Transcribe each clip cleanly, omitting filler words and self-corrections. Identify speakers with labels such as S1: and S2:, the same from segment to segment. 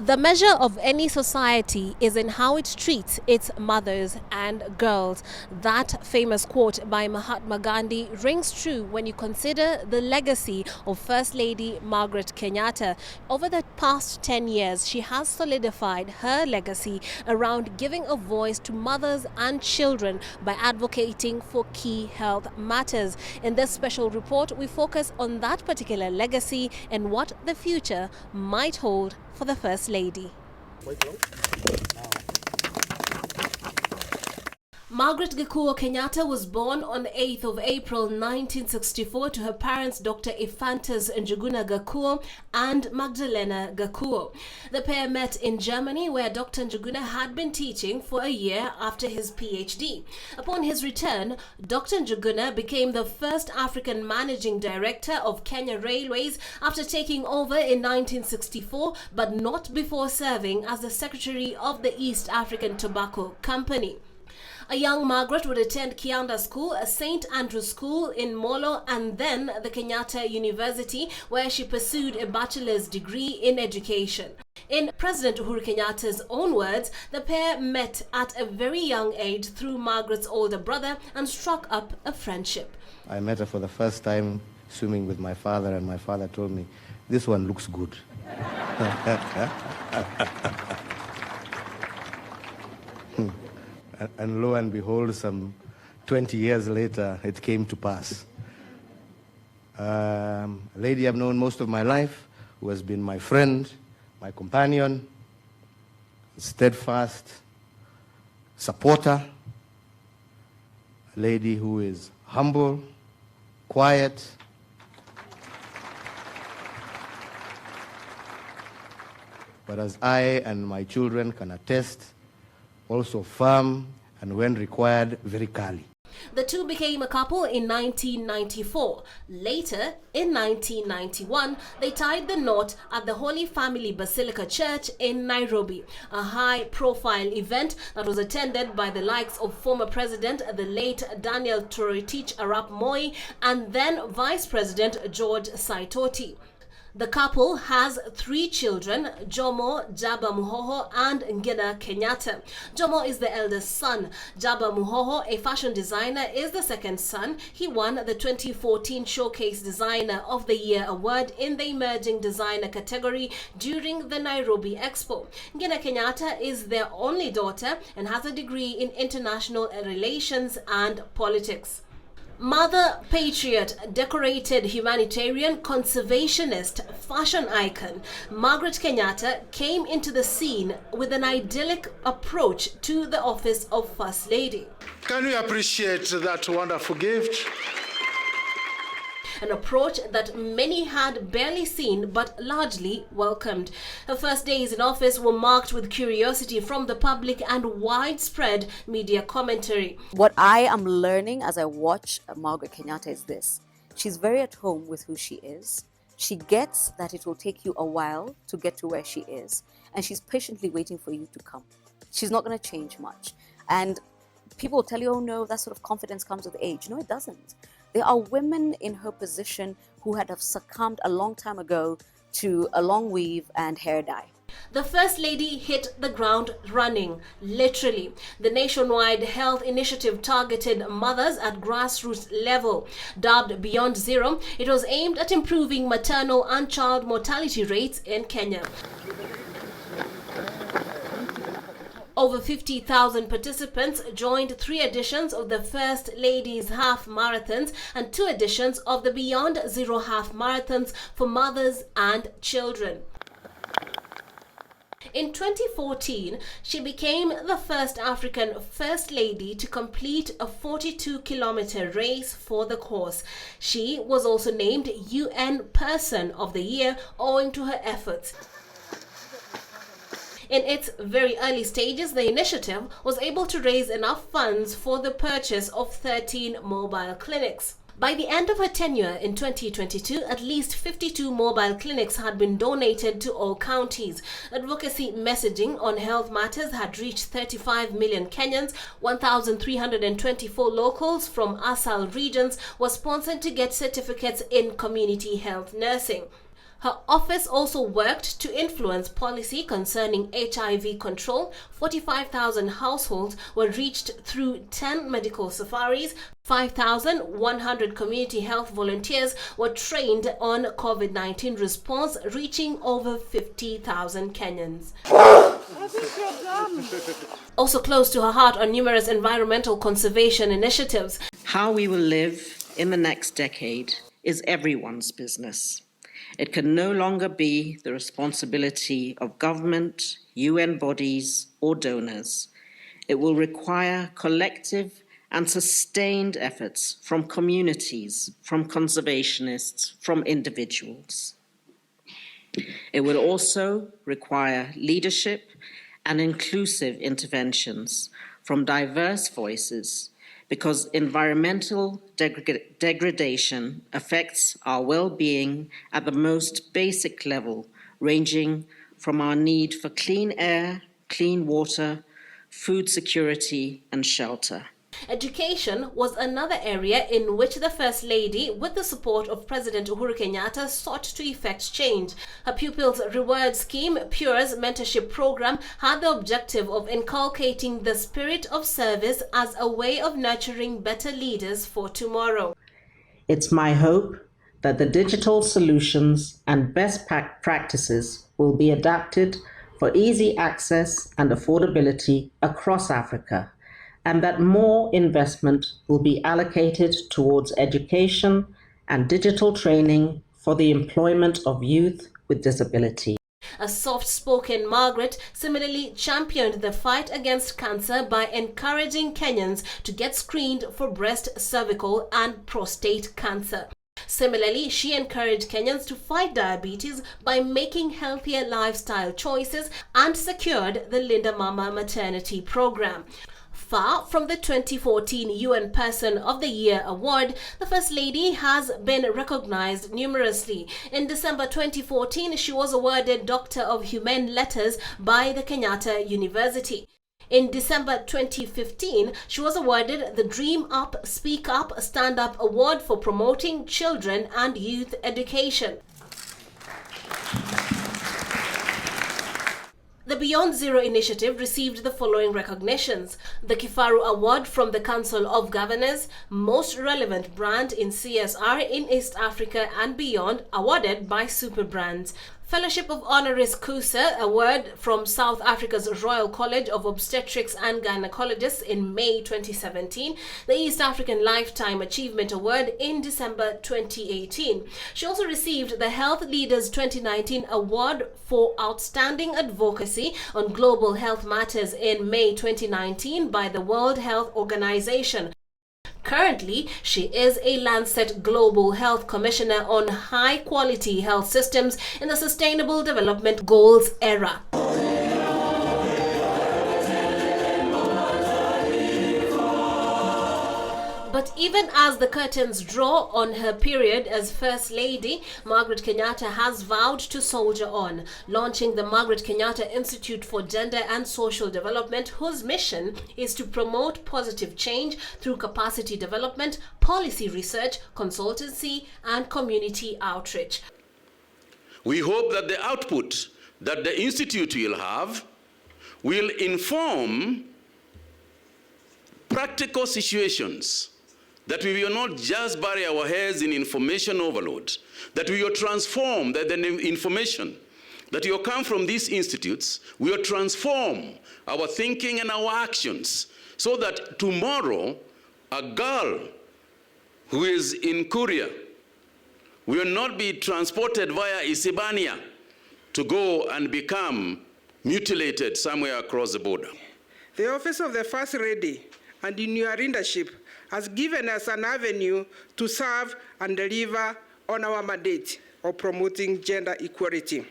S1: The measure of any society is in how it treats its mothers and girls. That famous quote by Mahatma Gandhi rings true when you consider the legacy of First Lady Margaret Kenyatta. Over the past 10 years, she has solidified her legacy around giving a voice to mothers and children by advocating for key health matters. In this special report, we focus on that particular legacy and what the future might hold for the First Lady. Margaret Kenyatta was born on 8th of April 1964 to her parents Dr. Ephantus Njuguna Gakuo and Magdalena Gakuo. The pair met in Germany, where Dr. Njuguna had been teaching for a year after his PhD. Upon his return, Dr. Njuguna became the first African managing director of Kenya Railways after taking over in 1964, but not before serving as the secretary of the East African Tobacco Company. A young Margaret would attend Kianda School, a St. Andrew's School in Molo, and then the Kenyatta University, where she pursued a bachelor's degree in education. In President Uhuru Kenyatta's own words, the pair met at a very young age through Margaret's older brother and struck up a friendship.
S2: I met her for the first time swimming with my father, and my father told me, "This one looks good." And lo and behold, some 20 years later, it came to pass. A lady I've known most of my life, who has been my friend, my companion, steadfast supporter, a lady who is humble, quiet, but as I and my children can attest, also firm, and when required, very curly.
S1: The two became a couple in 1994. Later, in 1991, they tied the knot at the Holy Family Basilica Church in Nairobi, a high-profile event that was attended by the likes of former President, the late Daniel Toroitich Arap Moi, and then Vice President George Saitoti. The couple has 3 children, Jomo, Jaba Muhoho, and Ngina Kenyatta. Jomo is the eldest son. Jaba Muhoho, a fashion designer, is the second son. He won the 2014 Showcase Designer of the Year award in the Emerging Designer category during the Nairobi Expo. Ngina Kenyatta is their only daughter and has a degree in international relations and politics. Mother patriot, decorated humanitarian, conservationist, fashion icon, Margaret Kenyatta came into the scene with an idyllic approach to the office of First Lady.
S3: Can we appreciate that wonderful gift?
S1: An approach that many had barely seen but largely welcomed. Her first days in office were marked with curiosity from the public and widespread media commentary.
S4: What I am learning as I watch Margaret Kenyatta is this. She's very at home with who she is. She gets that it will take you a while to get to where she is, and she's patiently waiting for you to come. She's not going to change much. And people will tell you, oh no, that sort of confidence comes with age. No, it doesn't. There are women in her position who had have succumbed a long time ago to a long weave and hair dye.
S1: The First Lady hit the ground running, literally. The nationwide health initiative targeted mothers at grassroots level. Dubbed Beyond Zero, it was aimed at improving maternal and child mortality rates in Kenya. Over 50,000 participants joined 3 editions of the First Ladies Half Marathons and 2 editions of the Beyond Zero Half Marathons for mothers and children. In 2014, she became the first African First Lady to complete a 42-kilometer race for the cause. She was also named UN Person of the Year owing to her efforts. In its very early stages, the initiative was able to raise enough funds for the purchase of 13 mobile clinics. By the end of her tenure in 2022, at least 52 mobile clinics had been donated to all counties. Advocacy messaging on health matters had reached 35 million Kenyans. 1,324 locals from ASAL regions were sponsored to get certificates in community health nursing. Her office also worked to influence policy concerning HIV control. 45,000 households were reached through 10 medical safaris. 5,100 community health volunteers were trained on COVID-19 response, reaching over 50,000 Kenyans. Also close to her heart are numerous environmental conservation initiatives.
S5: How we will live in the next decade is everyone's business. It can no longer be the responsibility of government, UN bodies, or donors. It will require collective and sustained efforts from communities, from conservationists, from individuals. It will also require leadership and inclusive interventions from diverse voices, because environmental degradation affects our well-being at the most basic level, ranging from our need for clean air, clean water, food security, and shelter.
S1: Education was another area in which the First Lady, with the support of President Uhuru Kenyatta, sought to effect change. Her Pupils Reward Scheme, Pure's mentorship program, had the objective of inculcating the spirit of service as a way of nurturing better leaders for tomorrow.
S5: It's my hope that the digital solutions and best practices will be adapted for easy access and affordability across Africa, and that more investment will be allocated towards education and digital training for the employment of youth with disability.
S1: A soft-spoken Margaret similarly championed the fight against cancer by encouraging Kenyans to get screened for breast, cervical, and prostate cancer. Similarly, she encouraged Kenyans to fight diabetes by making healthier lifestyle choices and secured the Linda Mama maternity program. Far from the 2014 UN Person of the Year award, the First Lady has been recognized numerously. In December 2014, she was awarded Doctor of Humane Letters by the Kenyatta University. In December 2015, she was awarded the Dream Up, Speak Up, Stand Up Award for promoting children and youth education. The Beyond Zero initiative received the following recognitions: the Kifaru Award from the Council of Governors, Most Relevant Brand in CSR in East Africa and Beyond, awarded by Superbrands. Fellowship of Honoris Causa Award from South Africa's Royal College of Obstetrics and Gynecologists in May 2017. The East African Lifetime Achievement Award in December 2018. She also received the Health Leaders 2019 Award for Outstanding Advocacy on Global Health Matters in May 2019 by the World Health Organization. Currently, she is a Lancet Global Health Commissioner on High-Quality Health Systems in the Sustainable Development Goals era. But even as the curtains draw on her period as First Lady, Margaret Kenyatta has vowed to soldier on, launching the Margaret Kenyatta Institute for Gender and Social Development, whose mission is to promote positive change through capacity development, policy research, consultancy, and community outreach.
S6: We hope that the output that the Institute will have will inform practical situations, that we will not just bury our heads in information overload, that we will transform the information that will come from these institutes, we will transform our thinking and our actions, so that tomorrow a girl who is in Korea will not be transported via Isibania to go and become mutilated somewhere across the border.
S7: The Office of the First Lady and in your leadership has given us an avenue to serve and deliver on our mandate of promoting gender equality.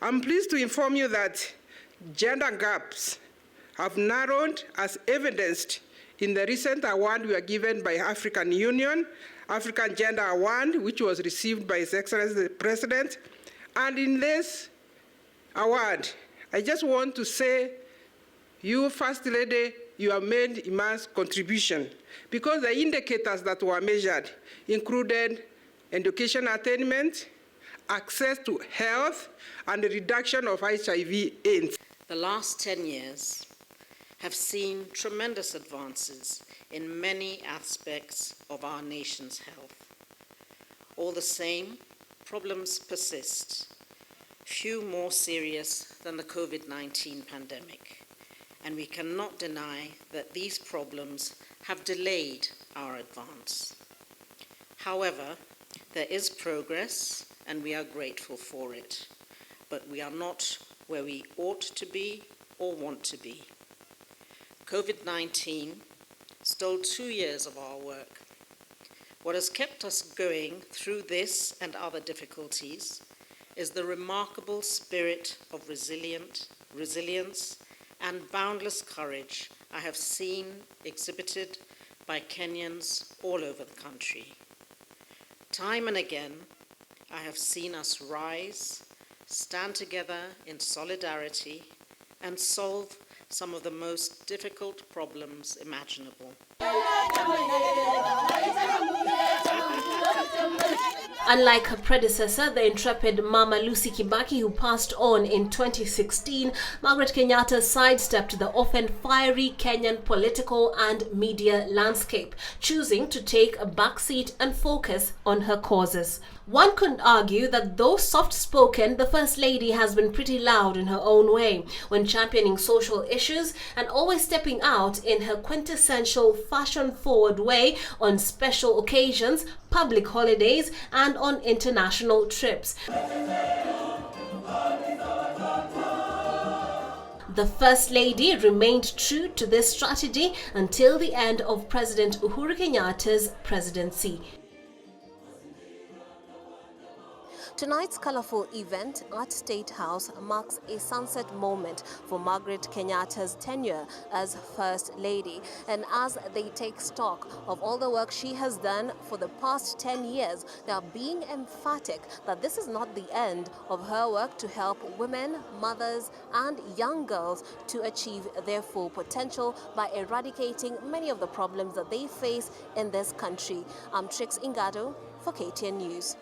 S7: I'm pleased to inform you that gender gaps have narrowed as evidenced in the recent award we were given by African Union, African Gender Award, which was received by His Excellency the President. And in this award, I just want to say, you, First Lady, you have made immense contribution, because the indicators that were measured included education attainment, access to health, and the reduction of HIV/AIDS.
S5: The last 10 years have seen tremendous advances in many aspects of our nation's health. All the same, problems persist, few more serious than the COVID-19 pandemic, and we cannot deny that these problems have delayed our advance. However, there is progress, and we are grateful for it, but we are not where we ought to be or want to be. COVID-19 stole 2 years of our work. What has kept us going through this and other difficulties is the remarkable spirit of resilience and boundless courage I have seen exhibited by Kenyans all over the country. Time and again, I have seen us rise, stand together in solidarity, and solve some of the most difficult problems imaginable.
S1: Unlike her predecessor, the intrepid Mama Lucy Kibaki, who passed on in 2016, Margaret Kenyatta sidestepped the often fiery Kenyan political and media landscape, choosing to take a backseat and focus on her causes. One could argue that though soft-spoken, the First Lady has been pretty loud in her own way when championing social issues and always stepping out in her quintessential fashion-forward way on special occasions, public holidays, and on international trips. The First Lady remained true to this strategy until the end of President Uhuru Kenyatta's presidency. Tonight's colourful event at State House marks a sunset moment for Margaret Kenyatta's tenure as First Lady. And as they take stock of all the work she has done for the past 10 years, they are being emphatic that this is not the end of her work to help women, mothers, and young girls to achieve their full potential by eradicating many of the problems that they face in this country. I'm Trix Ingado for KTN News.